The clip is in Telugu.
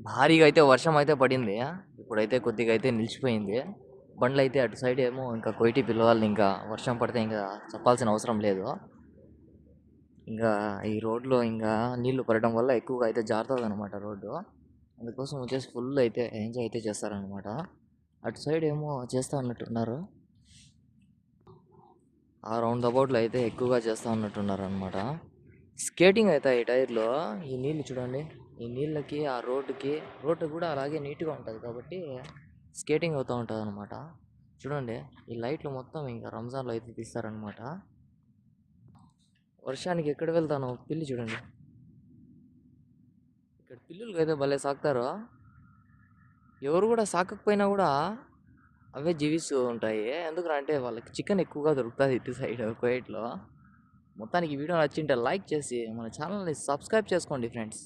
భారీగా అయితే వర్షం అయితే పడింది. ఇప్పుడైతే కొద్దిగా అయితే నిలిచిపోయింది. బండ్లు అయితే అటు సైడ్ ఏమో ఇంకా కొయిటి పిల్లవాళ్ళు ఇంకా వర్షం పడితే ఇంకా చెప్పాల్సిన అవసరం లేదు. ఇంకా ఈ రోడ్లో ఇంకా నీళ్లు పడడం వల్ల ఎక్కువగా అయితే జారుతుంది అనమాట రోడ్డు. అందుకోసం వచ్చేసి ఫుల్ అయితే ఎంజాయ్ అయితే చేస్తారనమాట. అటు సైడ్ ఏమో చేస్తా ఉన్నట్టున్నారు. ఆ రౌండ్ అబౌట్లో అయితే ఎక్కువగా చేస్తూ ఉన్నట్టున్నారు అనమాట. స్కేటింగ్ అయితే ఈ టైర్లో ఈ నీళ్ళు చూడండి. ఈ నీళ్ళకి ఆ రోడ్డు కూడా అలాగే నీట్గా ఉంటుంది కాబట్టి స్కేటింగ్ అవుతూ ఉంటుంది అనమాట. చూడండి ఈ లైట్లు మొత్తం ఇంకా రంజాన్లో అయితే తీస్తారనమాట. వర్షానికి ఎక్కడ వెళ్తాను పిల్లి చూడండి. ఇక్కడ పిల్లులకి అయితే భలే సాకుతారు. ఎవరు కూడా సాకకపోయినా కూడా అవే జీవిస్తూ ఉంటాయి. ఎందుకంటే వాళ్ళకి చికెన్ ఎక్కువగా దొరుకుతుంది ఇటు సైడ్ కువైట్లో. మొత్తానికి వీడియో నచ్చింటే లైక్ చేసి మన ఛానల్ని సబ్స్క్రైబ్ చేసుకోండి ఫ్రెండ్స్.